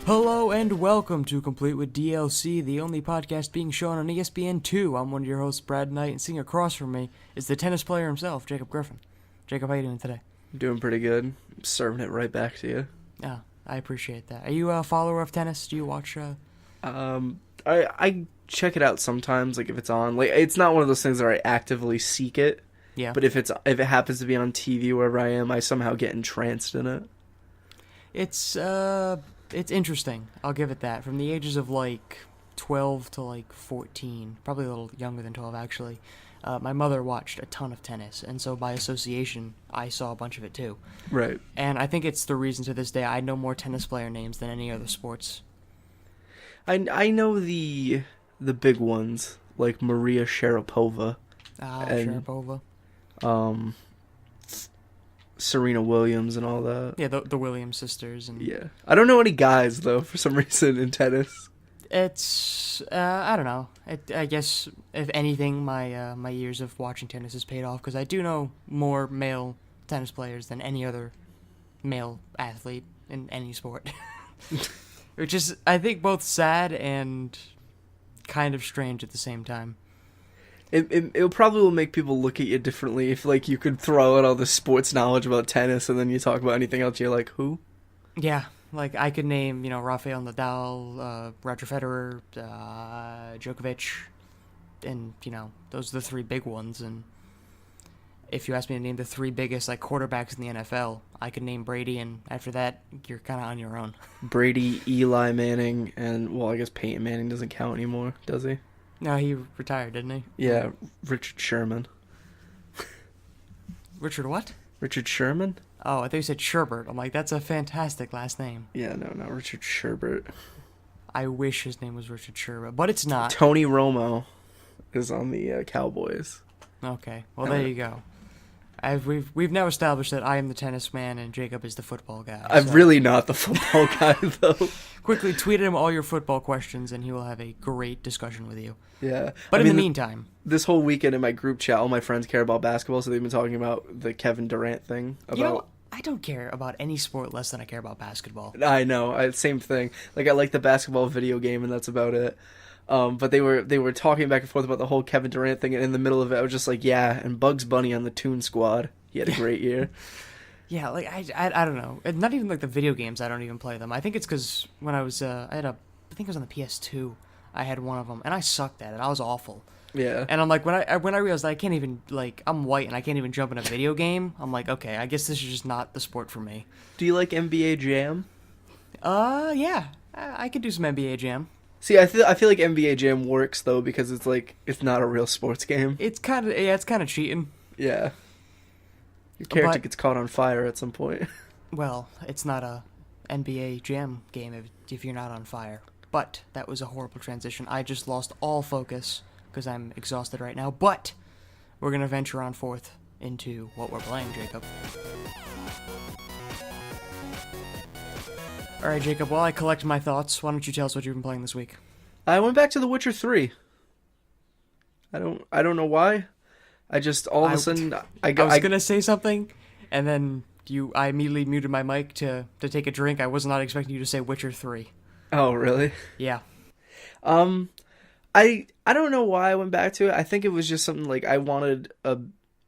Hello and welcome to Complete with DLC, the only podcast being shown on ESPN2. I'm one of your hosts, Brad Knight, and sitting across from me is the tennis player himself, Jacob Griffin. Jacob, how are you doing today? Doing pretty good. I'm serving it right back to you. Yeah, I appreciate that. Are you a follower of tennis? Do you watch? I check it out sometimes, like if it's on. Like it's not one of those things where I actively seek it. Yeah. But if it happens to be on TV wherever I am, I somehow get entranced in it. It's interesting. I'll give it that. From the ages of like 12 to like 14, probably a little younger than 12 actually. My mother watched a ton of tennis, and so by association, I saw a bunch of it too. Right. And I think it's the reason to this day I know more tennis player names than any other sports. I know the big ones like Maria Sharapova. And, Sharapova. Serena Williams and all that. Yeah, the Williams sisters. And yeah. I don't know any guys though for some reason in tennis. It's I don't know. I guess if anything, my years of watching tennis has paid off because I do know more male tennis players than any other male athlete in any sport, which is I think both sad and kind of strange at the same time. It probably will make people look at you differently if like you could throw out all the sports knowledge about tennis and then you talk about anything else. You're like, who? Yeah. Like, I could name, Rafael Nadal, Roger Federer, Djokovic, and, those are the three big ones. And if you ask me to name the three biggest, quarterbacks in the NFL, I could name Brady, and after that, you're kind of on your own. Brady, Eli Manning, and, well, I guess Peyton Manning doesn't count anymore, does he? No, he retired, didn't he? Yeah, Richard Sherman. Richard what? Richard Sherman? Oh, I thought you said Sherbert. I'm like, that's a fantastic last name. Yeah, no, Richard Sherbert. I wish his name was Richard Sherbert, but it's not. Tony Romo is on the Cowboys. Okay, well, there you go. We've now established that I am the tennis man and Jacob is the football guy. I'm really not the football guy, though. Quickly tweet him all your football questions and he will have a great discussion with you. Yeah. But in the meantime... This whole weekend in my group chat, all my friends care about basketball, so they've been talking about the Kevin Durant thing. I don't care about any sport less than I care about basketball. I know, same thing. Like, I like the basketball video game, and that's about it. But they were talking back and forth about the whole Kevin Durant thing, and in the middle of it, I was just like, yeah, and Bugs Bunny on the Toon Squad. He had a great year. Yeah, like, I don't know. Not even, like, the video games, I don't even play them. I think it's because when I was, I think it was on the PS2, I had one of them, and I sucked at it. I was awful. Yeah. And I'm like, when I realized I can't even, like, I'm white and I can't even jump in a video game, I'm like, okay, I guess this is just not the sport for me. Do you like NBA Jam? Yeah. I could do some NBA Jam. See, I feel like NBA Jam works, though, because it's, like, it's not a real sports game. It's kind of cheating. Yeah. Your character gets caught on fire at some point. Well, it's not a NBA Jam game if you're not on fire. But that was a horrible transition. I just lost all focus because I'm exhausted right now. But we're going to venture on forth into what we're playing, Jacob. All right, Jacob, while I collect my thoughts, why don't you tell us what you've been playing this week? I went back to The Witcher 3. I don't know why. I just all of a sudden I was gonna say something, and then I immediately muted my mic to take a drink. I was not expecting you to say Witcher 3. Oh, really? Yeah. I don't know why I went back to it. I think it was just something like I wanted a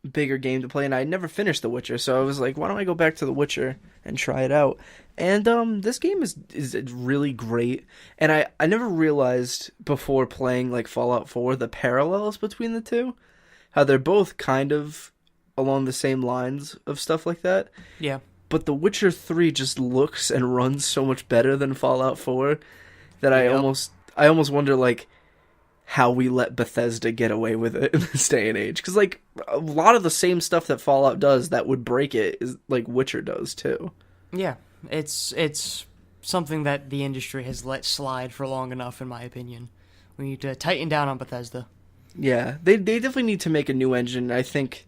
bigger game to play, and I never finished The Witcher, so I was like, why don't I go back to The Witcher and try it out? And this game is really great, and I never realized before playing like Fallout 4 the parallels between the two, how they're both kind of along the same lines of stuff like that. Yeah. But The Witcher 3 just looks and runs so much better than Fallout 4 that I almost wonder like how we let Bethesda get away with it in this day and age. Because like a lot of the same stuff that Fallout does that would break it is like Witcher does too. Yeah, it's something that the industry has let slide for long enough, in my opinion. We need to tighten down on Bethesda. Yeah, they definitely need to make a new engine. I think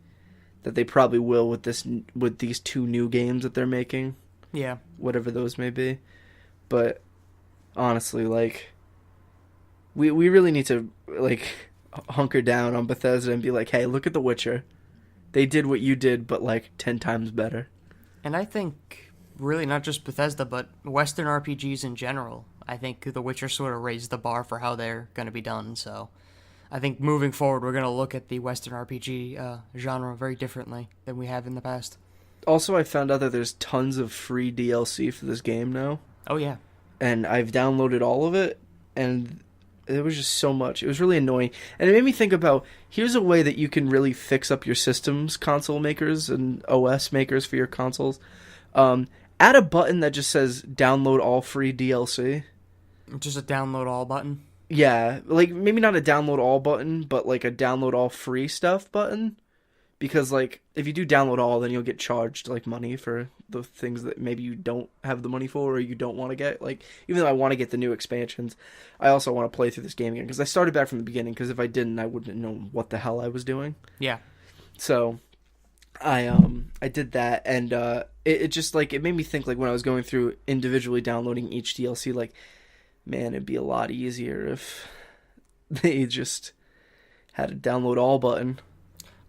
that they probably will with these two new games that they're making. Yeah. Whatever those may be. But honestly, like we really need to like hunker down on Bethesda and be like, "Hey, look at The Witcher. They did what you did but like 10 times better." And I think really not just Bethesda, but Western RPGs in general. I think The Witcher sort of raised the bar for how they're going to be done. So I think moving forward, we're going to look at the Western RPG genre very differently than we have in the past. Also, I found out that there's tons of free DLC for this game now. Oh, yeah. And I've downloaded all of it, and it was just so much. It was really annoying. And it made me think about, here's a way that you can really fix up your systems, console makers and OS makers for your consoles. Add a button that just says download all free DLC. Just a download all button? Yeah, like maybe not a download all button, but like a download all free stuff button. Because like if you do download all, then you'll get charged like money for the things that maybe you don't have the money for or you don't want to get. Like even though I want to get the new expansions, I also want to play through this game again because I started back from the beginning. Because if I didn't, I wouldn't know what the hell I was doing. Yeah. So I did that, and it just like it made me think like when I was going through individually downloading each DLC, like man, it'd be a lot easier if they just had a download all button.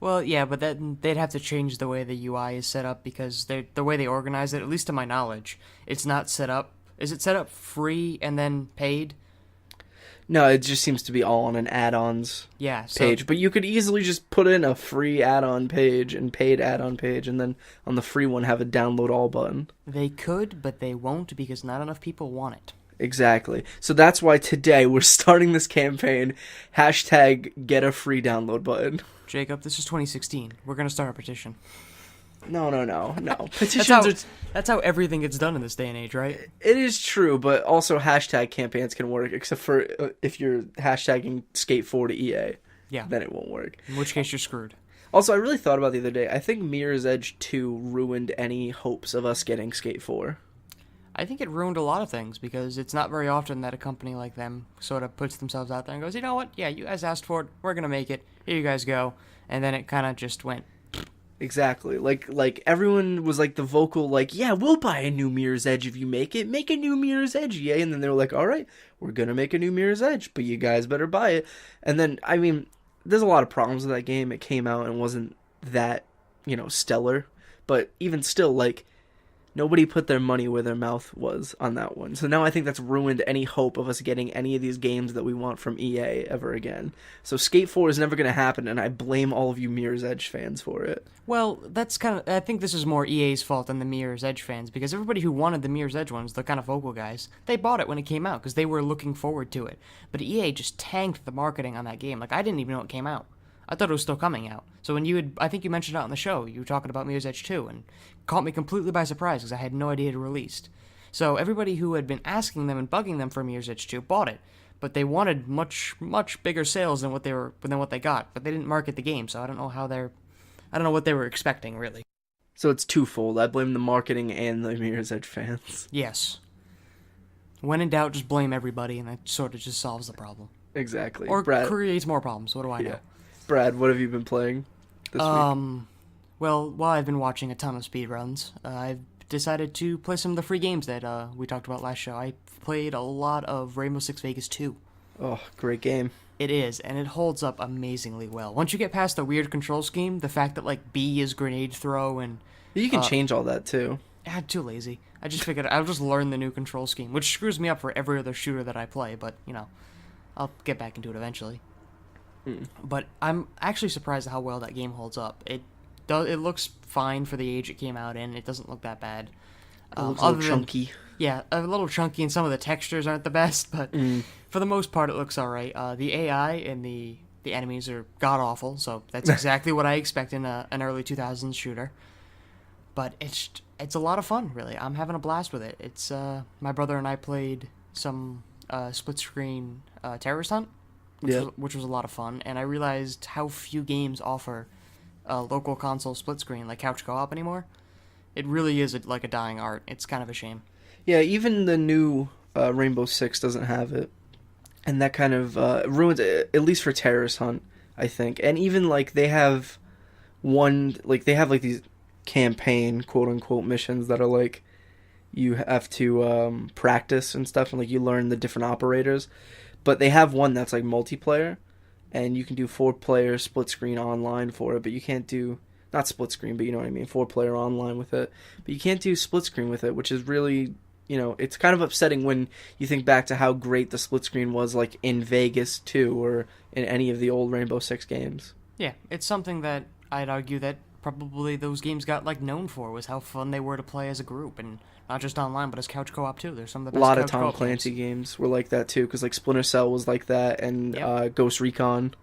Well, yeah, but then they'd have to change the way the UI is set up because the way they organize it, at least to my knowledge, it's not set up. Is it set up free and then paid? No, it just seems to be all on an add-ons page. But you could easily just put in a free add-on page and paid add-on page, and then on the free one have a download all button. They could, but they won't because not enough people want it. Exactly. So that's why today we're starting this campaign. Hashtag get a free download button. Jacob, this is 2016. We're going to start a petition. No. Petitions That's how everything gets done in this day and age, right? It is true, but also hashtag campaigns can work, except for if you're hashtagging Skate 4 to EA. Yeah. Then it won't work. In which case you're screwed. Also, I really thought about the other day. I think Mirror's Edge 2 ruined any hopes of us getting Skate 4. I think it ruined a lot of things because it's not very often that a company like them sort of puts themselves out there and goes, you know what? Yeah, you guys asked for it. We're going to make it. Here you guys go. And then it kind of just went. Exactly. Like everyone was like the vocal, like, yeah, we'll buy a new Mirror's Edge if you make it. Make a new Mirror's Edge, yay. And then they were like, all right, we're going to make a new Mirror's Edge, but you guys better buy it. And then, I mean, there's a lot of problems with that game. It came out and wasn't that, stellar. But even still, like, nobody put their money where their mouth was on that one. So now I think that's ruined any hope of us getting any of these games that we want from EA ever again. So Skate 4 is never going to happen, and I blame all of you Mirror's Edge fans for it. Well, that's kind of... I think this is more EA's fault than the Mirror's Edge fans, because everybody who wanted the Mirror's Edge ones, the kind of vocal guys, they bought it when it came out, because they were looking forward to it. But EA just tanked the marketing on that game. Like, I didn't even know it came out. I thought it was still coming out. So when I think you mentioned it on the show, you were talking about Mirror's Edge 2, and caught me completely by surprise because I had no idea it had released. So everybody who had been asking them and bugging them for Mirror's Edge 2 bought it, but they wanted much bigger sales than what they got. But they didn't market the game, so I don't know what they were expecting really. So it's twofold. I blame the marketing and the Mirror's Edge fans. Yes. When in doubt, just blame everybody, and that sort of just solves the problem. Exactly. Or creates more problems. What do I know? Brad, what have you been playing this week? Well, while I've been watching a ton of speedruns, I've decided to play some of the free games that we talked about last show. I played a lot of Rainbow Six Vegas 2. Oh, great game. It is, and it holds up amazingly well. Once you get past the weird control scheme, the fact that, like, B is grenade throw and... You can change all that, too. I'm too lazy. I just figured I'll just learn the new control scheme, which screws me up for every other shooter that I play, but, I'll get back into it eventually. But I'm actually surprised at how well that game holds up. It looks fine for the age it came out in. It doesn't look that bad. It looks a little chunky. Yeah, a little chunky, and some of the textures aren't the best, but for the most part, it looks alright. The AI and the enemies are god-awful, so that's exactly what I expect in an early 2000s shooter. But it's a lot of fun, really. I'm having a blast with it. It's my brother and I played some split-screen terrorist hunt, which was a lot of fun, and I realized how few games offer local console split screen like couch co-op anymore. It really is like a dying art. It's kind of a shame. Yeah, even the new Rainbow Six doesn't have it, and that kind of ruins it, at least for terrorist hunt, I think. And even like they have these campaign quote unquote missions that are like you have to practice and stuff, and like you learn the different operators. But they have one that's like multiplayer, and you can do 4-player split screen online for it, but you can't do not split screen, but you know what I mean, 4-player online with it. But you can't do split screen with it, which is really, it's kind of upsetting when you think back to how great the split screen was, like in Vegas 2 or in any of the old Rainbow Six games. Yeah, it's something that I'd argue that probably those games got like known for, was how fun they were to play as a group, and not just online but as couch co-op too. There's some of the A best lot of couch Tom co-op Clancy games were like that too, because like Splinter Cell was like that, and Yep. Ghost Recon.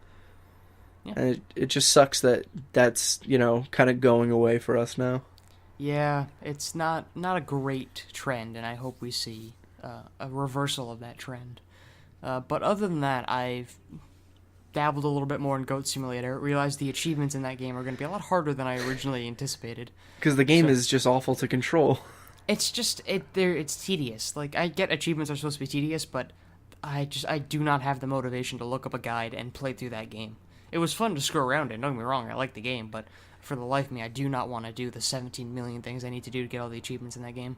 Yeah. And it just sucks that that's kind of going away for us now. Yeah, it's not a great trend, and I hope we see a reversal of that trend. But other than that, I've dabbled a little bit more in Goat Simulator. Realized the achievements in that game are going to be a lot harder than I originally anticipated. Because the game is just awful to control. It's just it's tedious. Like, I get achievements are supposed to be tedious, but I do not have the motivation to look up a guide and play through that game. It was fun to screw around in, don't get me wrong, I like the game, but for the life of me, I do not want to do the 17 million things I need to do to get all the achievements in that game.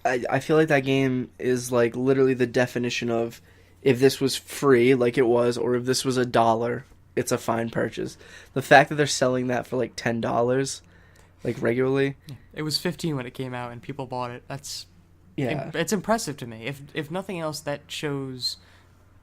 I feel like that game is like literally the definition of, if this was free like it was, or if this was $1, it's a fine purchase. The fact that they're selling that for like $10, like regularly. It was 15 when it came out, and people bought it. Yeah. It's impressive to me. If nothing else, that shows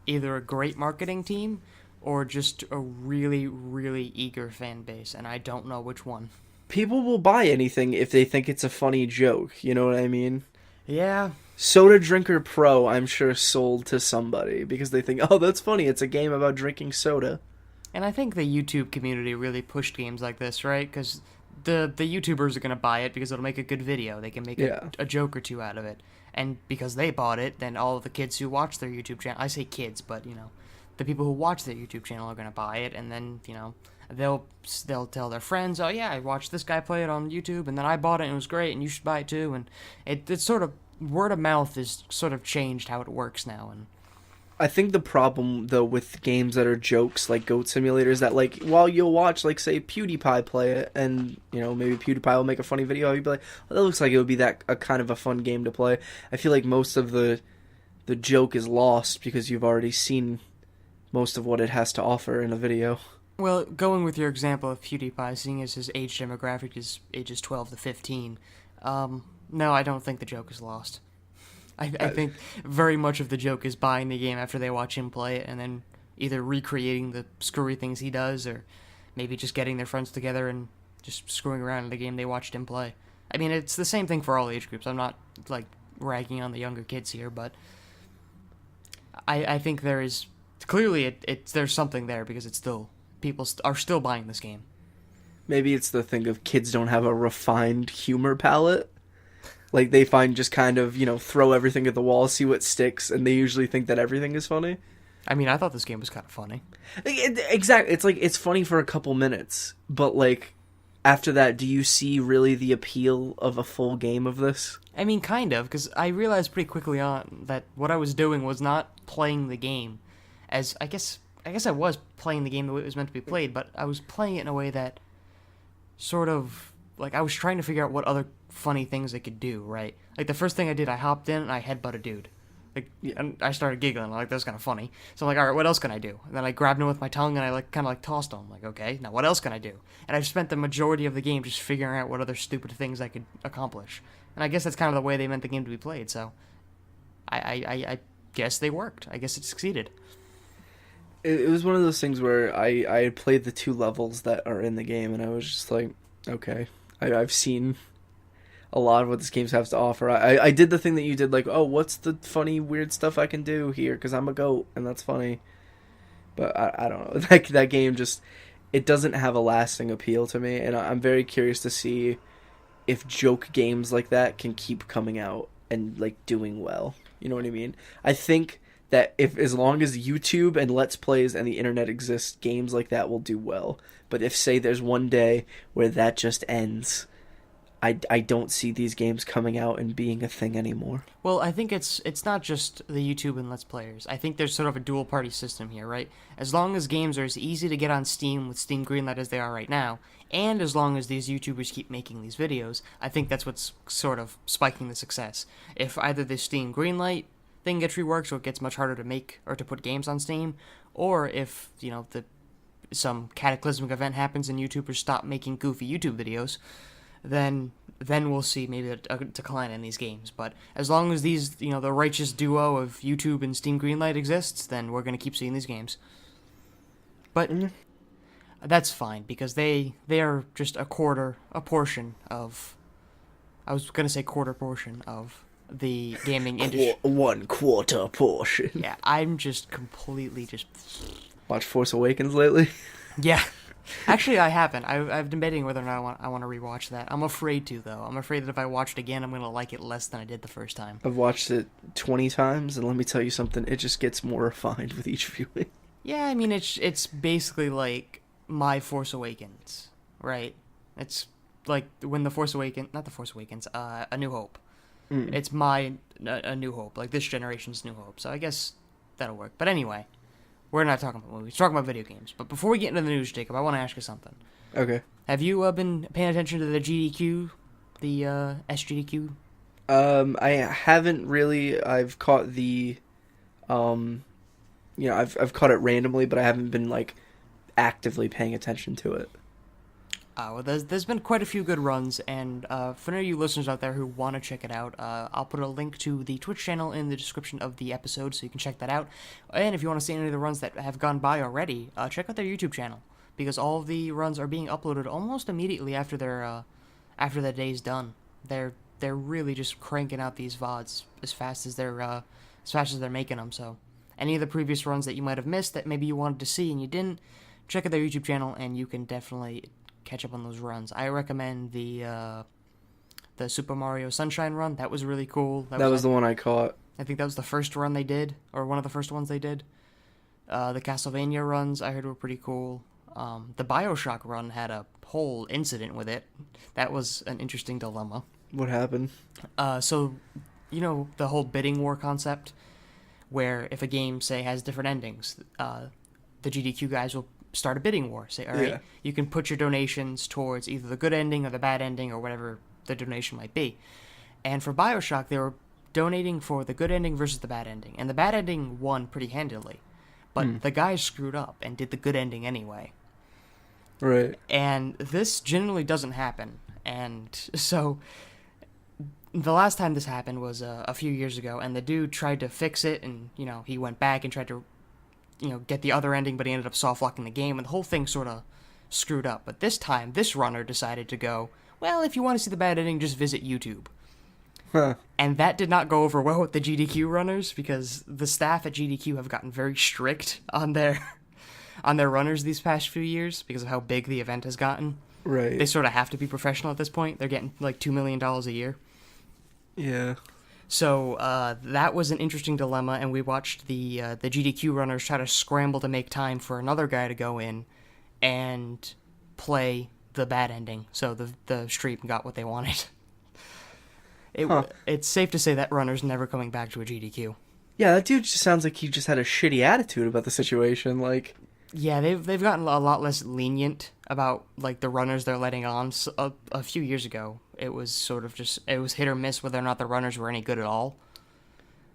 either a great marketing team or just a really, really eager fan base, and I don't know which one. People will buy anything if they think it's a funny joke, you know what I mean? Yeah. Soda Drinker Pro, I'm sure, sold to somebody because they think, oh, that's funny, it's a game about drinking soda. And I think the YouTube community really pushed games like this, right? Because the YouTubers are going to buy it because it'll make a good video. They can make a joke or two out of it. And because they bought it, then all of the kids who watch their YouTube channel, I say kids, but, the people who watch their YouTube channel are going to buy it, and then, they'll tell their friends, oh yeah, I watched this guy play it on YouTube, and then I bought it, and it was great, and you should buy it too, and it's sort of, word of mouth is sort of changed how it works now, and I think the problem, though, with games that are jokes, like Goat Simulator, is that, like, while you'll watch, like, say, PewDiePie play it, and, maybe PewDiePie will make a funny video, you'll be like, oh, that looks like it would be a kind of a fun game to play. I feel like most of the joke is lost because you've already seen most of what it has to offer in a video. Well, going with your example of PewDiePie, seeing as his age demographic is ages 12 to 15, no, I don't think the joke is lost. I think very much of the joke is buying the game after they watch him play it, and then either recreating the screwy things he does, or maybe just getting their friends together and just screwing around in the game they watched him play. I mean, it's the same thing for all age groups. I'm not, like, ragging on the younger kids here, but I think there is... Clearly, there's something there, because it's still... People are still buying this game. Maybe it's the thing of kids don't have a refined humor palette. Like, they find just kind of, throw everything at the wall, see what sticks, and they usually think that everything is funny. I mean, I thought this game was kind of funny. Exactly. It's like, it's funny for a couple minutes, but, like, after that, do you see really the appeal of a full game of this? I mean, kind of, because I realized pretty quickly on that what I was doing was not playing the game as, I guess I was playing the game the way it was meant to be played, but I was playing it in a way that sort of, like, I was trying to figure out what other funny things I could do, right? Like, the first thing I did, I hopped in and I headbutt a dude. Like, and I started giggling, like, that's kind of funny. So I'm like, alright, what else can I do? And then I grabbed him with my tongue and I, like, kind of, like, tossed him. I'm like, okay, now what else can I do? And I've spent the majority of the game just figuring out what other stupid things I could accomplish. And I guess that's kind of the way they meant the game to be played, so I guess they worked. I guess it succeeded. It was one of those things where I had played the 2 levels that are in the game, and I was just like, okay, I've seen a lot of what this game has to offer. I did the thing that you did, like, oh, what's the funny, weird stuff I can do here, because I'm a goat, and that's funny. But I don't know, that game just, it doesn't have a lasting appeal to me, and I'm very curious to see if joke games like that can keep coming out and, like, doing well. You know what I mean? I think that if, as long as YouTube and Let's Plays and the internet exists, games like that will do well. But if, say, there's one day where that just ends, I don't see these games coming out and being a thing anymore. Well, I think it's not just the YouTube and Let's Players. I think there's sort of a dual party system here, right? As long as games are as easy to get on Steam with Steam Greenlight as they are right now, and as long as these YouTubers keep making these videos, I think that's what's sort of spiking the success. If either the Steam Greenlight thing gets reworked so it gets much harder to make or to put games on Steam, or if, the some cataclysmic event happens and YouTubers stop making goofy YouTube videos, then we'll see maybe a decline in these games. But as long as these, the righteous duo of YouTube and Steam Greenlight exists, then we're going to keep seeing these games. But that's fine, because they are just a portion of, I was going to say quarter portion of the gaming industry. 1/4 portion. Yeah, I'm just completely just... Watch Force Awakens lately? Yeah. Actually, I haven't. I've been debating whether or not I want to rewatch that. I'm afraid to, though. I'm afraid that if I watch it again, I'm going to like it less than I did the first time. I've watched it 20 times, and let me tell you something, it just gets more refined with each viewing. Yeah, I mean, it's basically like My Force Awakens, right? It's like when not The Force Awakens, A New Hope. It's A New Hope, like this generation's New Hope. So I guess that'll work. But anyway, we're not talking about movies, we're talking about video games. But before we get into the news, Jacob, I want to ask you something. Okay. Have you been paying attention to the GDQ, the SGDQ? I haven't really. I've caught the, I've caught it randomly, but I haven't been like actively paying attention to it. Well, there's been quite a few good runs, and for any of you listeners out there who want to check it out, I'll put a link to the Twitch channel in the description of the episode, so you can check that out. And if you want to see any of the runs that have gone by already, check out their YouTube channel, because all of the runs are being uploaded almost immediately after the day's done. They're really just cranking out these VODs as fast as they're making them. So any of the previous runs that you might have missed that maybe you wanted to see and you didn't, check out their YouTube channel, and you can definitely catch up on those runs. I recommend the Super Mario Sunshine run. That was really cool. That was the one I caught. I think that was the first run they did, or one of the first ones they did. The Castlevania runs I heard were pretty cool. The BioShock run had a whole incident with it. That was an interesting dilemma. What happened? So, the whole bidding war concept, where if a game, say, has different endings, the GDQ guys will start a bidding war. Say, all right, you can put your donations towards either the good ending or the bad ending or whatever the donation might be. And for BioShock, they were donating for the good ending versus the bad ending. And the bad ending won pretty handily. But the guys screwed up and did the good ending anyway. Right. And this generally doesn't happen. And so the last time this happened was a few years ago, and the dude tried to fix it, and, he went back and tried to get the other ending, but he ended up soft-locking the game, and the whole thing sort of screwed up. But this time, this runner decided to go, well, if you want to see the bad ending, just visit YouTube. Huh. And that did not go over well with the GDQ runners, because the staff at GDQ have gotten very strict on their runners these past few years, because of how big the event has gotten. Right. They sort of have to be professional at this point. They're getting like $2 million a year. Yeah. So that was an interesting dilemma, and we watched the GDQ runners try to scramble to make time for another guy to go in and play the bad ending, so the stream got what they wanted. It's safe to say that runner's never coming back to a GDQ. Yeah, that dude just sounds like he just had a shitty attitude about the situation. Like, yeah, they've gotten a lot less lenient about like the runners they're letting on. So, a few years ago, it was sort of just hit or miss whether or not the runners were any good at all.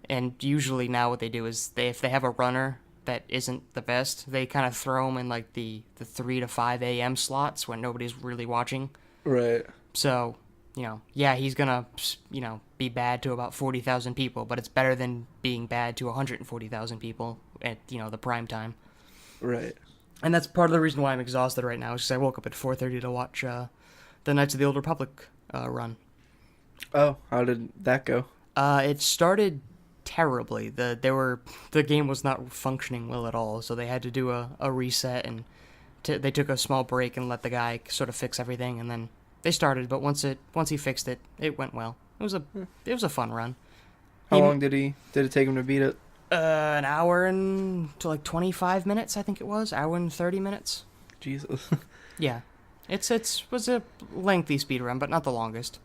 And usually now what they do is if they have a runner that isn't the best, they kind of throw them in like the 3 to 5 a.m. slots when nobody's really watching. right. So, he's gonna, be bad to about 40,000 people, but it's better than being bad to 140,000 people at, the prime time. Right. And that's part of the reason why I'm exhausted right now, is because I woke up at 4:30 to watch the Knights of the Old Republic run. Oh, how did that go? It started terribly. The game was not functioning well at all, so they had to do a reset, and they took a small break and let the guy sort of fix everything, and then they started. But once he fixed it, it went well. It was a fun run. How long did it take him to beat it? An hour and to like 25 minutes, I think it was. Hour and 30 minutes. Jesus. Yeah. It was a lengthy speed run, but not the longest.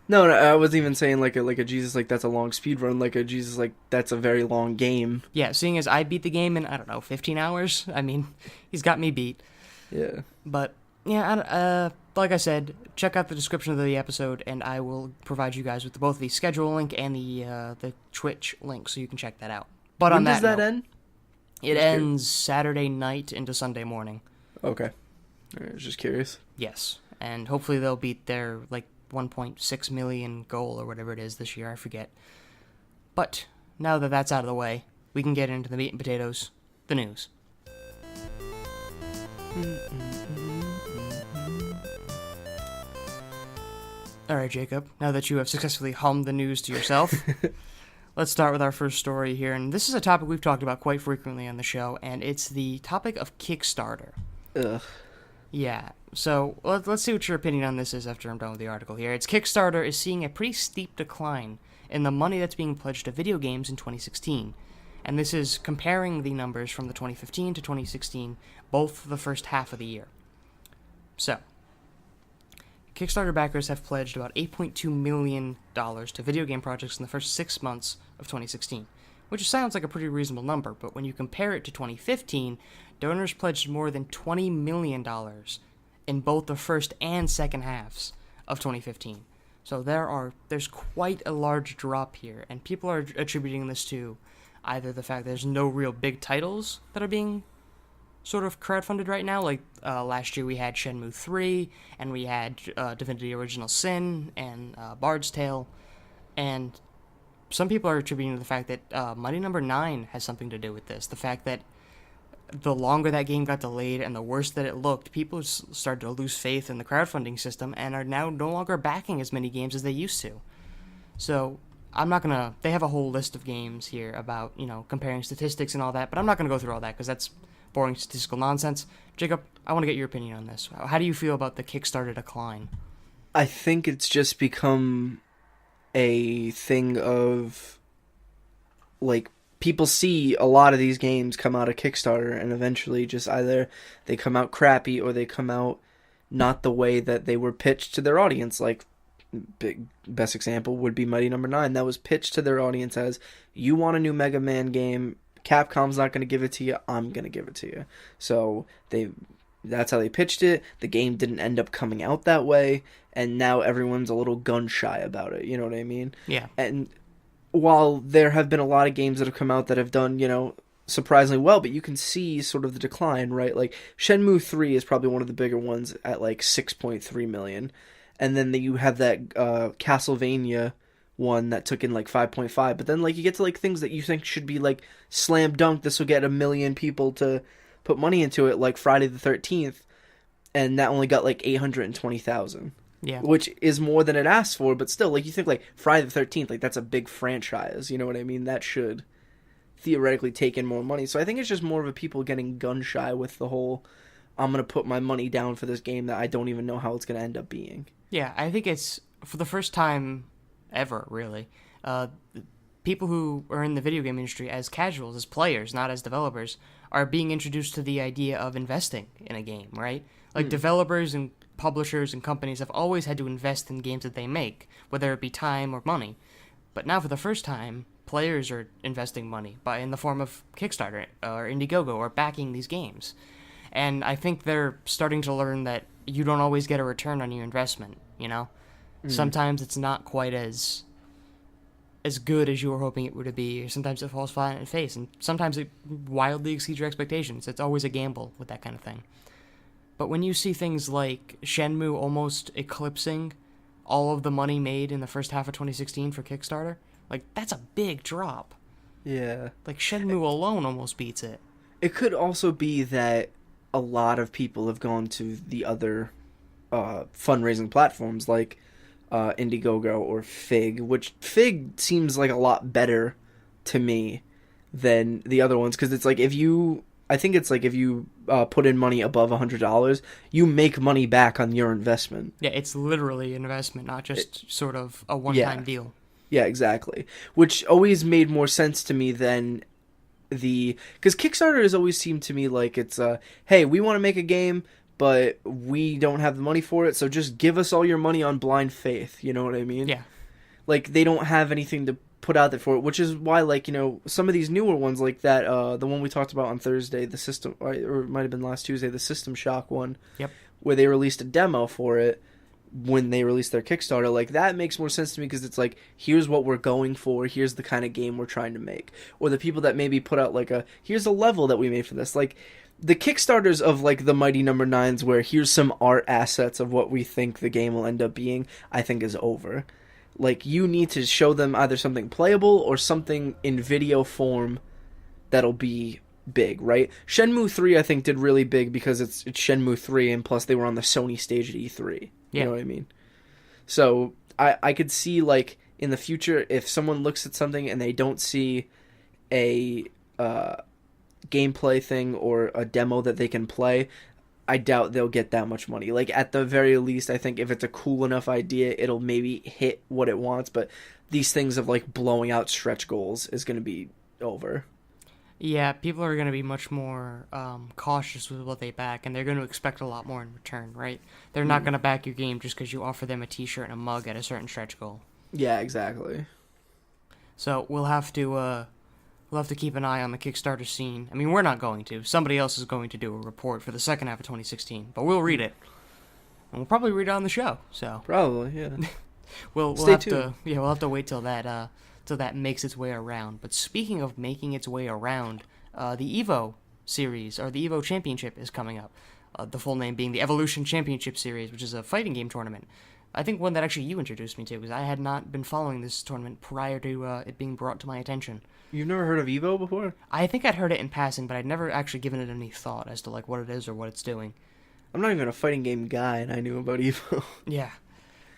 No, I wasn't even saying like a Jesus, like that's a long speed run, like a Jesus, like that's a very long game. Yeah, seeing as I beat the game in, 15 hours, I mean, he's got me beat. Yeah. But, yeah, like I said, check out the description of the episode, and I will provide you guys with both the schedule link and the Twitch link, so you can check that out. But when on does that note, end? It ends Saturday night into Sunday morning. Okay. I was just curious. Yes, and hopefully they'll beat their 1.6 million goal or whatever it is this year. I forget. But now that that's out of the way, we can get into the meat and potatoes, the news. All right, Jacob. Now that you have successfully hummed the news to yourself, let's start with our first story here. And this is a topic we've talked about quite frequently on the show, and it's the topic of Kickstarter. Ugh. Yeah, so let's see what your opinion on this is after I'm done with the article here. It's Kickstarter is seeing a pretty steep decline in the money that's being pledged to video games in 2016. And this is comparing the numbers from the 2015 to 2016, both the first half of the year. So, Kickstarter backers have pledged about $8.2 million to video game projects in the first 6 months of 2016, which sounds like a pretty reasonable number, but when you compare it to 2015, donors pledged more than $20 million in both the first and second halves of 2015. So there's quite a large drop here, and people are attributing this to either the fact there's no real big titles that are being sort of crowdfunded right now. Like last year we had Shenmue 3, and we had Divinity Original Sin, and Bard's Tale, and some people are attributing to the fact that Mighty Number 9 has something to do with this. The fact that the longer that game got delayed and the worse that it looked, people started to lose faith in the crowdfunding system and are now no longer backing as many games as they used to. So I'm not going to... They have a whole list of games here about, comparing statistics and all that, but I'm not going to go through all that because that's boring statistical nonsense. Jacob, I want to get your opinion on this. How do you feel about the Kickstarter decline? I think it's just become a thing of, people see a lot of these games come out of Kickstarter and eventually just either they come out crappy or they come out not the way that they were pitched to their audience. Best example would be Mighty Number 9. That was pitched to their audience as, you want a new Mega Man game, Capcom's not going to give it to you, I'm going to give it to you. So that's how they pitched it. The game didn't end up coming out that way, and now everyone's a little gun shy about it, you know what I mean? Yeah. And while there have been a lot of games that have come out that have done, surprisingly well, but you can see sort of the decline, right? Like, Shenmue 3 is probably one of the bigger ones at, 6.3 million. And then you have that Castlevania one that took in, 5.5. But then, you get to, things that you think should be, slam dunk, this will get 1 million people to put money into it, like Friday the 13th. And that only got, 820,000. Yeah. Which is more than it asked for, but still, you think, Friday the 13th, that's a big franchise, you know what I mean? That should theoretically take in more money. So I think it's just more of a people getting gun-shy with the whole, I'm going to put my money down for this game that I don't even know how it's going to end up being. Yeah, I think it's, for the first time ever, really, people who are in the video game industry as casuals, as players, not as developers, are being introduced to the idea of investing in a game, right? Developers and publishers and companies have always had to invest in games that they make, whether it be time or money. But now, for the first time, players are investing money in the form of Kickstarter or Indiegogo or backing these games. And I think they're starting to learn that you don't always get a return on your investment, Sometimes it's not quite as good as you were hoping it would be, or sometimes it falls flat on its face, and sometimes it wildly exceeds your expectations. It's always a gamble with that kind of thing. But when you see things like Shenmue almost eclipsing all of the money made in the first half of 2016 for Kickstarter, that's a big drop. Yeah. Shenmue alone almost beats it. It could also be that a lot of people have gone to the other fundraising platforms like Indiegogo or Fig, which Fig seems like a lot better to me than the other ones, because it's if you put in money above $100, you make money back on your investment. Yeah, it's literally an investment, not just sort of a one-time deal. Yeah, exactly. Which always made more sense to me than because Kickstarter has always seemed to me like it's hey, we want to make a game, but we don't have the money for it, so just give us all your money on blind faith, you know what I mean? Yeah. They don't have anything to put out there for it, which is why, some of these newer ones like that, the one we talked about on Thursday, the System, or it might have been last Tuesday, the System Shock one, yep, where they released a demo for it when they released their Kickstarter, that makes more sense to me, because it's here's what we're going for, here's the kind of game we're trying to make. Or the people that maybe put out here's a level that we made for this. the Kickstarters of like the Mighty Number Nines, where here's some art assets of what we think the game will end up being, I think is over. Like, you need to show them either something playable or something in video form that'll be big, right? Shenmue 3, I think, did really big because it's Shenmue 3, and plus they were on the Sony stage at E3. Yeah. You know what I mean? So, I could see, like, in the future, if someone looks at something and they don't see a gameplay thing or a demo that they can play, I doubt they'll get that much money. Like, at the very least, I think if it's a cool enough idea, it'll maybe hit what it wants, but these things of, like, blowing out stretch goals is going to be over. Yeah, people are going to be much more cautious with what they back, and they're going to expect a lot more in return, right? They're not going to back your game just because you offer them a t-shirt and a mug at a certain stretch goal. Yeah, exactly. So we'll have to keep an eye on the Kickstarter scene. I mean, we're not going to. Somebody else is going to do a report for the second half of 2016, but we'll read it. And we'll probably read it on the show, so. Probably, yeah. we'll Stay have tuned. we'll have to wait till that makes its way around. But speaking of making its way around, the EVO series, or the EVO Championship, is coming up. The full name being the Evolution Championship Series, which is a fighting game tournament. I think one that actually you introduced me to, because I had not been following this tournament prior to it being brought to my attention. You've never heard of EVO before? I think I'd heard it in passing, but I'd never actually given it any thought as to like what it is or what it's doing. I'm not even a fighting game guy, and I knew about EVO. Yeah.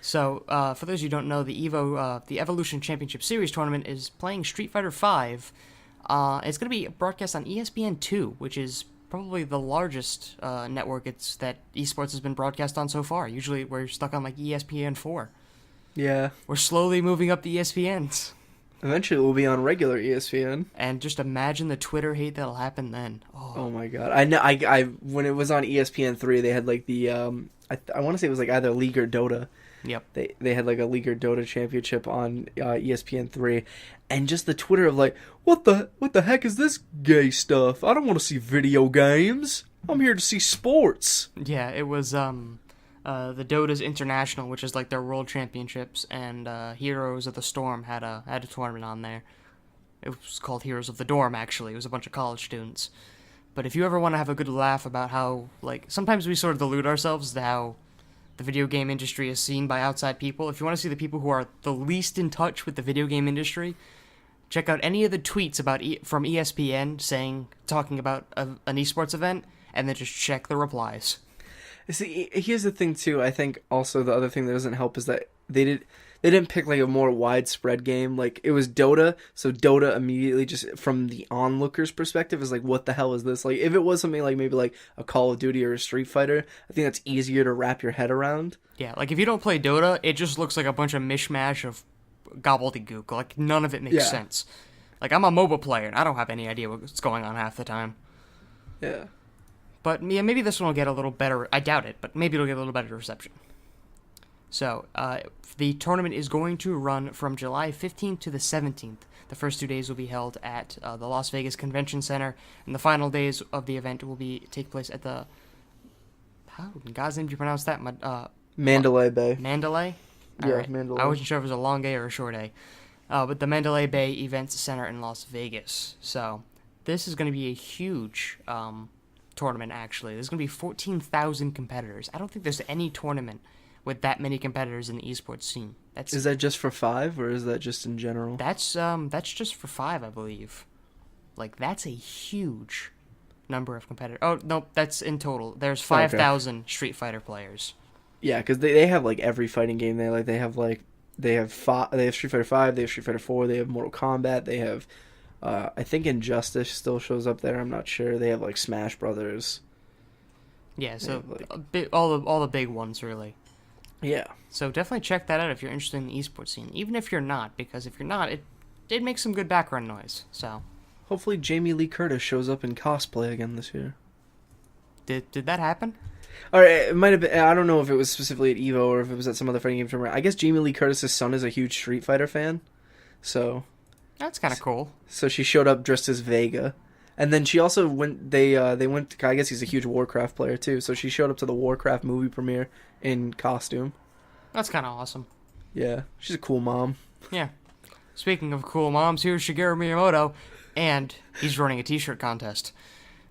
So, for those who don't know, the EVO, the Evolution Championship Series tournament is playing Street Fighter V. It's going to be broadcast on ESPN2, which is probably the largest network that esports has been broadcast on so far. Usually we're stuck on like ESPN4. Yeah. We're slowly moving up the ESPNs. Eventually we'll be on regular ESPN. And just imagine the Twitter hate that'll happen then. Oh my god. I know. I when it was on ESPN3, they had like the I want to say it was like either League or Dota. Yep. They had like a League or Dota championship on ESPN3, and just the Twitter of like, what the heck is this gay stuff? I don't want to see video games. I'm here to see sports. Yeah, it was the Dota's International, which is like their world championships, and Heroes of the Storm had a tournament on there. It was called Heroes of the Dorm, actually. It was a bunch of college students. But if you ever want to have a good laugh about how, like, sometimes we sort of delude ourselves to how the video game industry is seen by outside people. If you want to see the people who are the least in touch with the video game industry, check out any of the tweets from ESPN talking about an esports event, and then just check the replies. See, here's the thing too. I think also the other thing that doesn't help is that they didn't pick like a more widespread game. Like, it was Dota, so Dota immediately, just from the onlooker's perspective, is like, what the hell is this? Like, if it was something like maybe like a Call of Duty or a Street Fighter, I think that's easier to wrap your head around. Yeah, like if you don't play Dota, it just looks like a bunch of mishmash of gobbledygook. Like, none of it makes sense. Like, I'm a MOBA player, and I don't have any idea what's going on half the time. Yeah. But yeah, maybe this one will get a little better. I doubt it, but maybe it'll get a little better reception. So, the tournament is going to run from July 15th to the 17th. The first 2 days will be held at the Las Vegas Convention Center, and the final days of the event will take place at the... How in God's name do you pronounce that? Mandalay Bay. Mandalay? Yeah, right. Mandalay. I wasn't sure if it was a long A or a short A. But the Mandalay Bay Events Center in Las Vegas. So, this is going to be a huge tournament, actually. There's going to be 14,000 competitors. I don't think there's any tournament with that many competitors in the esports scene. Is that just for 5, or is that just in general? That's just for 5, I believe. Like, that's a huge number of competitors. Oh, no, that's in total. There's 5,000 Street Fighter players. Yeah, because they have like every fighting game. They have Street Fighter 5, they have Street Fighter 4, they have Mortal Kombat, they have I think Injustice still shows up there. I'm not sure. They have like Smash Brothers. Yeah, so all the big ones, really. Yeah. So definitely check that out if you're interested in the esports scene, even if you're not, because if you're not, it makes some good background noise. So hopefully Jamie Lee Curtis shows up in cosplay again this year. Did that happen? All right, it might have been. I don't know if it was specifically at EVO or if it was at some other fighting game tournament. I guess Jamie Lee Curtis's son is a huge Street Fighter fan, so that's kind of cool. So she showed up dressed as Vega, and then she also went. They went. I guess he's a huge Warcraft player too, so she showed up to the Warcraft movie premiere in costume. That's kind of awesome. Yeah, she's a cool mom. Yeah. Speaking of cool moms, here's Shigeru Miyamoto, and he's running a t-shirt contest.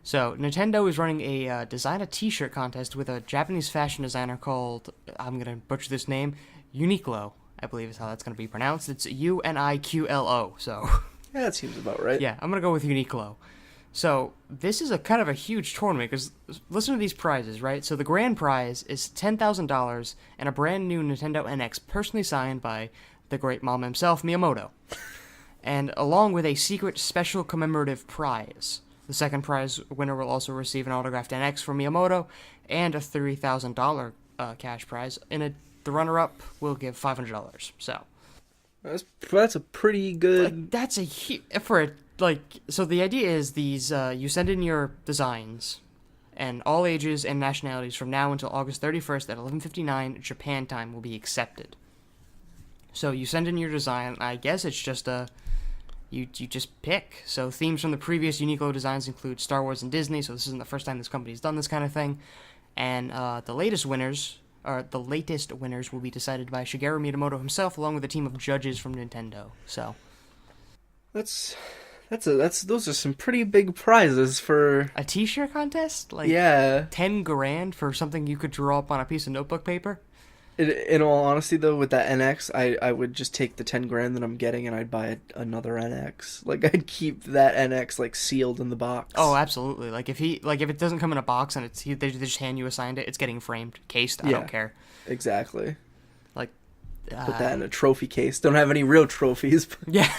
So, Nintendo is running a design a t-shirt contest with a Japanese fashion designer called, I'm going to butcher this name, Uniqlo, I believe is how that's going to be pronounced. It's Uniqlo, so... Yeah, that seems about right. Yeah, I'm going to go with Uniqlo. So, this is a kind of a huge tournament, because listen to these prizes, right? So, the grand prize is $10,000 and a brand new Nintendo NX personally signed by the great mom himself, Miyamoto. And along with a secret special commemorative prize. The second prize winner will also receive an autographed NX from Miyamoto and a $3,000 cash prize. And the runner-up will give $500. So that's a pretty good. Like, that's a huge so the idea is these you send in your designs, and all ages and nationalities from now until August 31st at 11:59 Japan time will be accepted. So you send in your design. I guess it's just You just pick. So themes from the previous Uniqlo designs include Star Wars and Disney, so this isn't the first time this company's done this kind of thing. And the latest winners will be decided by Shigeru Miyamoto himself, along with a team of judges from Nintendo. So those are some pretty big prizes for a t-shirt contest? Like, yeah, 10 grand for something you could draw up on a piece of notebook paper? In all honesty, though, with that NX, I would just take the 10 grand that I'm getting and I'd buy another NX. Like, I'd keep that NX, like, sealed in the box. Oh, absolutely. Like, if it doesn't come in a box and they just hand you assigned it, it's getting framed, cased, I don't care. Exactly. Like, put that in a trophy case. Don't have any real trophies. Yeah.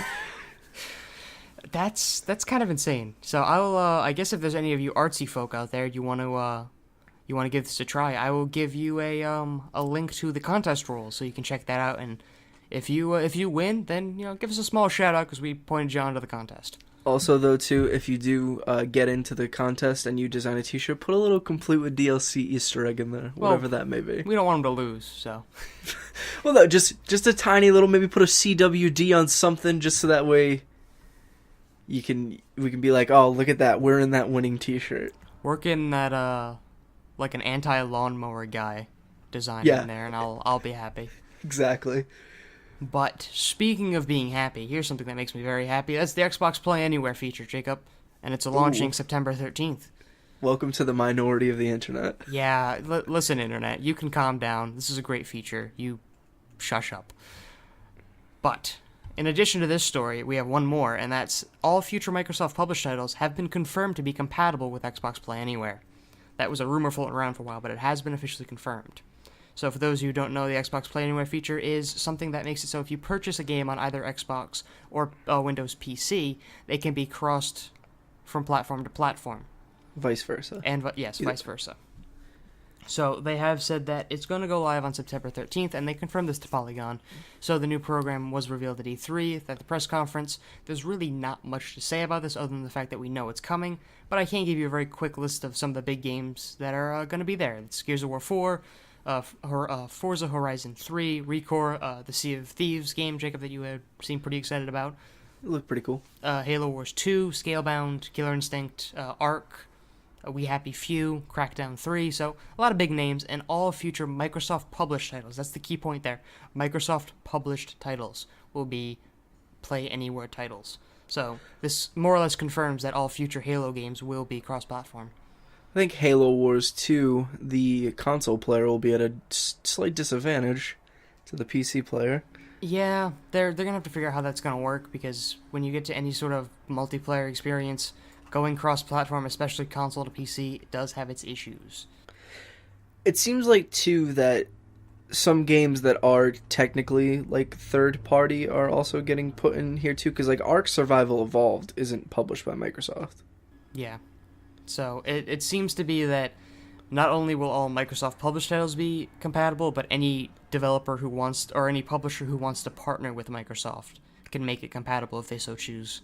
That's kind of insane. So I guess if there's any of you artsy folk out there, you want to give this a try, I will give you a link to the contest rules so you can check that out. And if you win, then give us a small shout out because we pointed you onto the contest. Also, though, too, if you do get into the contest and you design a T-shirt, put a little complete with DLC Easter egg in there, whatever that may be. We don't want them to lose, so. Well, no, just a tiny little, maybe put a CWD on something, just so that way we can be like, oh, look at that, we're in that winning T-shirt. Work in that like an anti-lawnmower guy design in there, and I'll be happy. Exactly. But speaking of being happy, here's something that makes me very happy. That's the Xbox Play Anywhere feature, Jacob, and it's launching September 13th. Welcome to the minority of the internet. Yeah, listen, internet, you can calm down. This is a great feature. You shush up. But in addition to this story, we have one more, and that's all future Microsoft published titles have been confirmed to be compatible with Xbox Play Anywhere. That was a rumor floating around for a while, but it has been officially confirmed. So for those of you who don't know, the Xbox Play Anywhere feature is something that makes it so if you purchase a game on either Xbox or Windows PC, they can be crossed from platform to platform. Vice versa. And vice versa. So they have said that it's going to go live on September 13th, and they confirmed this to Polygon. So the new program was revealed at E3, at the press conference. There's really not much to say about this other than the fact that we know it's coming, but I can give you a very quick list of some of the big games that are going to be there. It's Gears of War 4, Forza Horizon 3, Recore, the Sea of Thieves game, Jacob, that you had seemed pretty excited about. It looked pretty cool. Halo Wars 2, Scalebound, Killer Instinct, Ark, We Happy Few, Crackdown 3, so a lot of big names, and all future Microsoft published titles. That's the key point there. Microsoft published titles will be Play Anywhere titles. So this more or less confirms that all future Halo games will be cross-platform. I think Halo Wars 2, the console player will be at a slight disadvantage to the PC player. Yeah, they're going to have to figure out how that's going to work, because when you get to any sort of multiplayer experience, going cross-platform, especially console to PC, does have its issues. It seems like, too, that some games that are technically, like, third-party are also getting put in here, too, because, like, Ark Survival Evolved isn't published by Microsoft. Yeah. So it seems to be that not only will all Microsoft published titles be compatible, but any developer who wants, or any publisher who wants to partner with Microsoft can make it compatible if they so choose.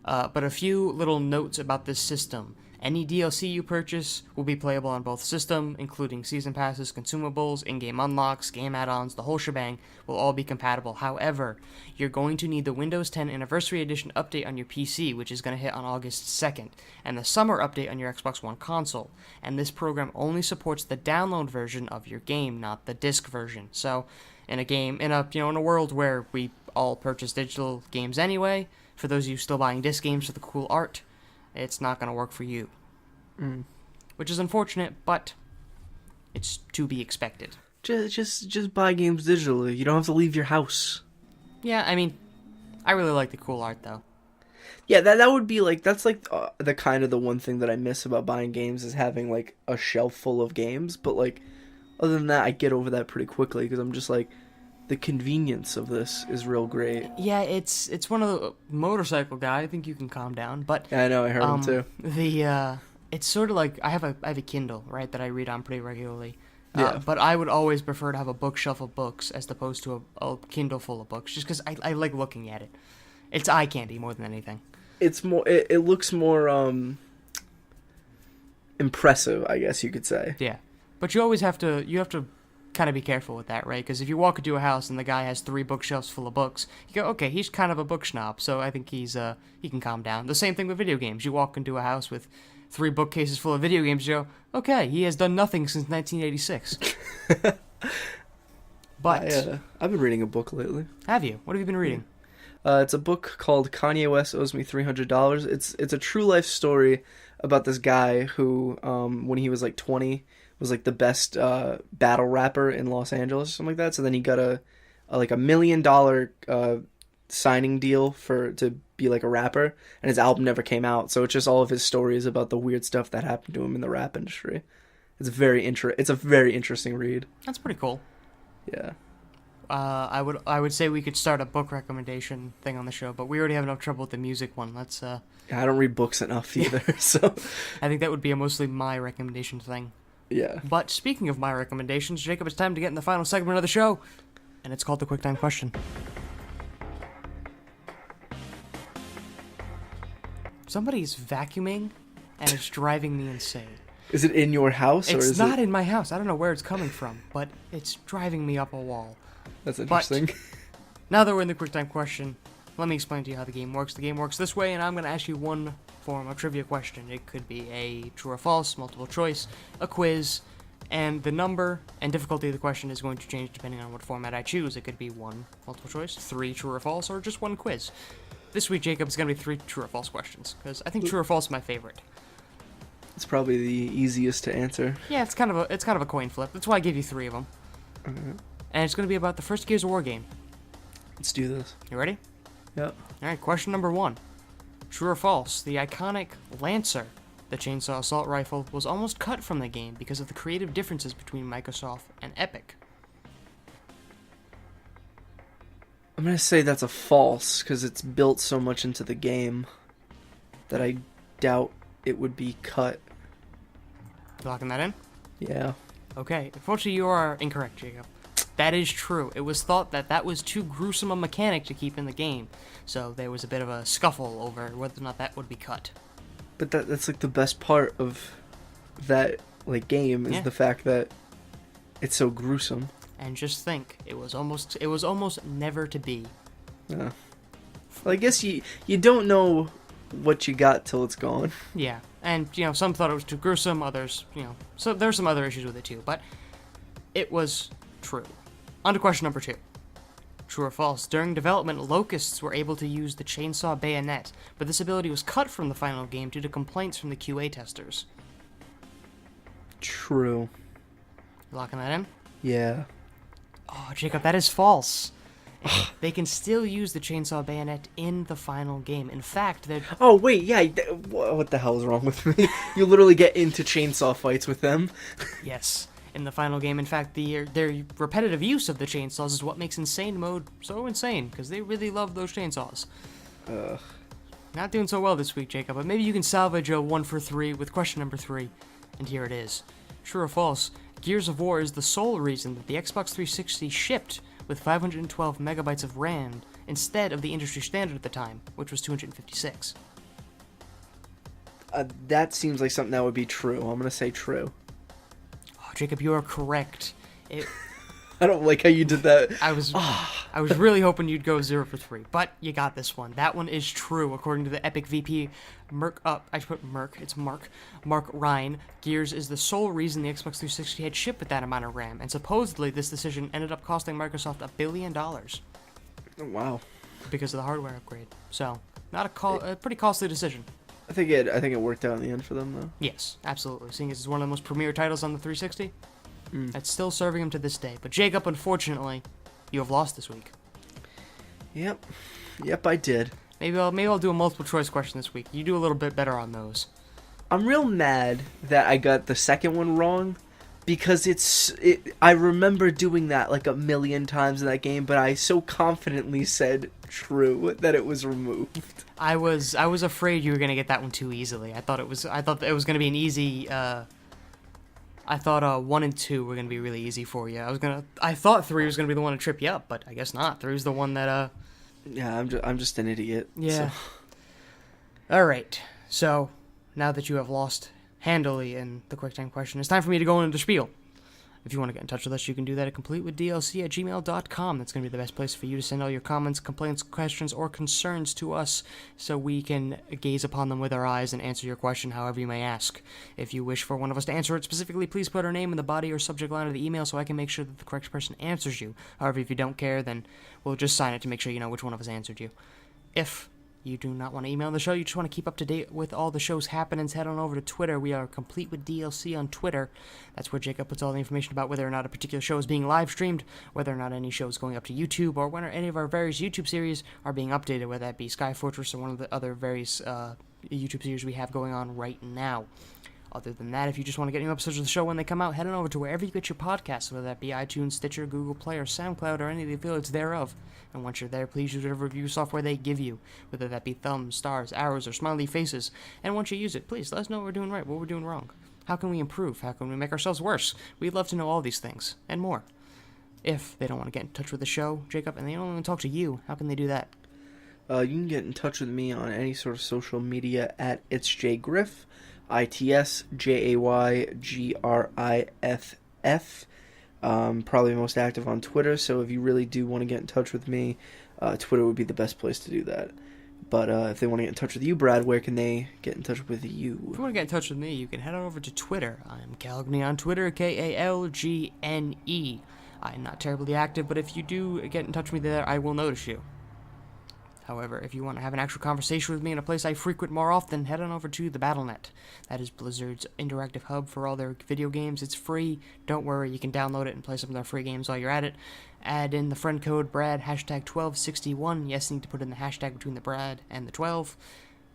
But a few little notes about this system. Any DLC you purchase will be playable on both systems, including season passes, consumables, in-game unlocks, game add-ons, the whole shebang will all be compatible. However, you're going to need the Windows 10 Anniversary Edition update on your PC, which is going to hit on August 2nd, and the Summer update on your Xbox One console. And this program only supports the download version of your game, not the disc version. So, in a world where we all purchase digital games anyway, for those of you still buying disc games for the cool art, it's not going to work for you. Mm. Which is unfortunate, but it's to be expected. Just buy games digitally. You don't have to leave your house. Yeah, I mean, I really like the cool art, though. Yeah, that would be like, that's like the kind of the one thing that I miss about buying games is having like a shelf full of games. But like, other than that, I get over that pretty quickly because I'm just like, the convenience of this is real great. Yeah, it's one of the motorcycle guy. I think you can calm down, but Yeah, I know, I heard him too. It's sort of like I have a Kindle, right, that I read on pretty regularly. Yeah. But I would always prefer to have a bookshelf of books as opposed to a Kindle full of books, just because I like looking at it. It's eye candy more than anything. It's more. It looks more impressive, I guess you could say. Yeah, but you always have to kind of be careful with that, right? Because if you walk into a house and the guy has 3 bookshelves full of books, you go, okay, he's kind of a book snob, so I think he can calm down. The same thing with video games. You walk into a house with 3 bookcases full of video games, you go, okay, he has done nothing since 1986. But I've been reading a book lately. have you? What have you been reading? It's a book called Kanye West Owes Me $300. It's a true life story about this guy who, when he was like 20, was like the best battle rapper in Los Angeles or something like that. So then he got a $1 million signing deal to be like a rapper, and his album never came out. So it's just all of his stories about the weird stuff that happened to him in the rap industry. It's a very interesting read. That's pretty cool. Yeah. I would say we could start a book recommendation thing on the show, but we already have enough trouble with the music one. Let's Yeah, I don't read books enough either, so I think that would be mostly my recommendation thing. Yeah. But speaking of my recommendations, Jacob, it's time to get in the final segment of the show, and it's called the Quick Time Question. Somebody's vacuuming, and it's driving me insane. Is it in your house? Or It's not in my house. I don't know where it's coming from, but it's driving me up a wall. That's interesting. Now that we're in the Quick Time Question, let me explain to you how the game works. The game works this way, and I'm going to ask you one form of trivia question. It could be a true or false, multiple choice, a quiz, and the number and difficulty of the question is going to change depending on what format I choose. It could be 1 multiple choice, 3 true or false, or just 1 quiz. This week, Jacob, it's going to be 3 true or false questions, because I think true or false is my favorite. It's probably the easiest to answer. Yeah, it's kind of a coin flip. That's why I gave you 3 of them. And it's going to be about the first Gears of War game. Let's do this. You ready? Yep. Alright, question number 1. True or false, the iconic Lancer, the chainsaw assault rifle, was almost cut from the game because of the creative differences between Microsoft and Epic. I'm going to say that's a false, because it's built so much into the game that I doubt it would be cut. Locking that in? Yeah. Okay, unfortunately you are incorrect, Jacob. That is true. It was thought that was too gruesome a mechanic to keep in the game, so there was a bit of a scuffle over whether or not that would be cut. But that's like the best part of that like game is the fact that it's so gruesome. And just think, it was almost never to be. Yeah. Well, I guess you don't know what you got till it's gone. Yeah, and some thought it was too gruesome, others, so there's some other issues with it too, but it was true. On to question number 2. True or false, during development, Locusts were able to use the chainsaw bayonet, but this ability was cut from the final game due to complaints from the QA testers. True. Locking that in? Yeah. Oh, Jacob, that is false. They can still use the chainsaw bayonet in the final game. In fact, they're... Oh, wait, yeah, what the hell is wrong with me? You literally get into chainsaw fights with them. Yes, in the final game. In fact, their repetitive use of the chainsaws is what makes insane mode so insane, because they really love those chainsaws. Ugh. Not doing so well this week, Jacob, but maybe you can salvage a 1 for 3 with question number 3. And here it is. True or false, Gears of War is the sole reason that the Xbox 360 shipped with 512 megabytes of RAM instead of the industry standard at the time, which was 256. That seems like something that would be true. I'm going to say true. Oh, Jacob, you are correct. I don't like how you did that. I was really hoping you'd go 0 for 3, but you got this one. That one is true, according to the Epic VP Mark Ryan. Gears is the sole reason the Xbox 360 had shipped with that amount of RAM, and supposedly this decision ended up costing Microsoft $1 billion. Oh, wow. Because of the hardware upgrade. So, not a pretty costly decision. I think it worked out in the end for them though. Yes, absolutely. Seeing as it's one of the most premier titles on the 360, Mm. it's still serving him to this day. But Jacob, unfortunately, you have lost this week. Yep, I did. Maybe I'll do a multiple choice question this week. You do a little bit better on those. I'm real mad that I got the second one wrong, because I remember doing that like a million times in that game, but I so confidently said true that it was removed. I was afraid you were gonna get that one too easily. I thought it was gonna be an easy. I thought 1 and 2 were gonna be really easy for you. I thought 3 was gonna be the one to trip you up, but I guess not. 3 is the one that Yeah, I'm just an idiot. Yeah. So. All right. So now that you have lost handily in the quick time question, it's time for me to go into the spiel. If you want to get in touch with us, you can do that at completewithdlc@gmail.com. That's going to be the best place for you to send all your comments, complaints, questions, or concerns to us so we can gaze upon them with our eyes and answer your question however you may ask. If you wish for one of us to answer it specifically, please put our name in the body or subject line of the email so I can make sure that the correct person answers you. However, if you don't care, then we'll just sign it to make sure you know which one of us answered you. If you do not want to email the show, you just want to keep up to date with all the show's happenings, head on over to Twitter. We are Complete with DLC on Twitter. That's where Jacob puts all the information about whether or not a particular show is being live streamed, whether or not any show is going up to YouTube, or when any of our various YouTube series are being updated, whether that be Sky Fortress or one of the other various YouTube series we have going on right now. Other than that, if you just want to get new episodes of the show when they come out, head on over to wherever you get your podcasts, whether that be iTunes, Stitcher, Google Play, or SoundCloud, or any of the affiliates thereof. And once you're there, please use whatever review software they give you, whether that be thumbs, stars, arrows, or smiley faces. And once you use it, please let us know what we're doing right, what we're doing wrong. How can we improve? How can we make ourselves worse? We'd love to know all these things, and more. If they don't want to get in touch with the show, Jacob, and they don't want to talk to you, how can they do that? You can get in touch with me on any sort of social media at itsjgriff, ITSJAYGRIFF. Probably most active on Twitter, so if you really do want to get in touch with me, Twitter would be the best place to do that. But if they want to get in touch with you, Brad, where can they get in touch with you? If you want to get in touch with me, you can head on over to Twitter. I'm Calgny on Twitter, KALGNE. I'm not terribly active, but if you do get in touch with me there, I will notice you. However, if you want to have an actual conversation with me in a place I frequent more often, head on over to the Battle.net. That is Blizzard's interactive hub for all their video games. It's free. Don't worry, you can download it and play some of their free games while you're at it. Add in the friend code BRAD, hashtag 1261. Yes, you need to put in the hashtag between the BRAD and the 12.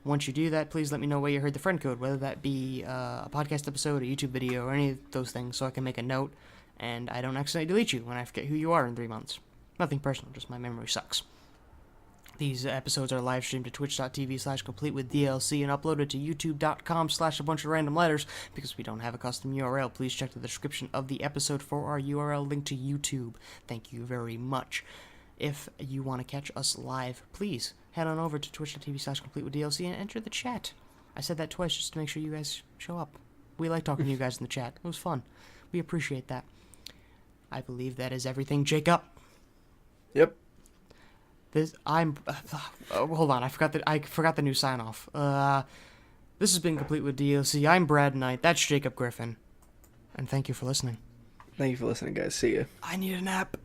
Once you do that, please let me know where you heard the friend code, whether that be a podcast episode, a YouTube video, or any of those things, so I can make a note, and I don't accidentally delete you when I forget who you are in 3 months. Nothing personal, just my memory sucks. These episodes are live streamed to twitch.tv/completewithdlc and uploaded to youtube.com/a bunch of random letters. Because we don't have a custom URL, please check the description of the episode for our URL link to YouTube. Thank you very much. If you want to catch us live, please head on over to twitch.tv/completewithdlc and enter the chat. I said that twice just to make sure you guys show up. We like talking to you guys in the chat. It was fun. We appreciate that. I believe that is everything. Jacob. Yep. Hold on, I forgot the new sign off. This has been Complete with DLC. I'm Brad Knight. That's Jacob Griffin. And thank you for listening. Thank you for listening, guys. See ya. I need a nap.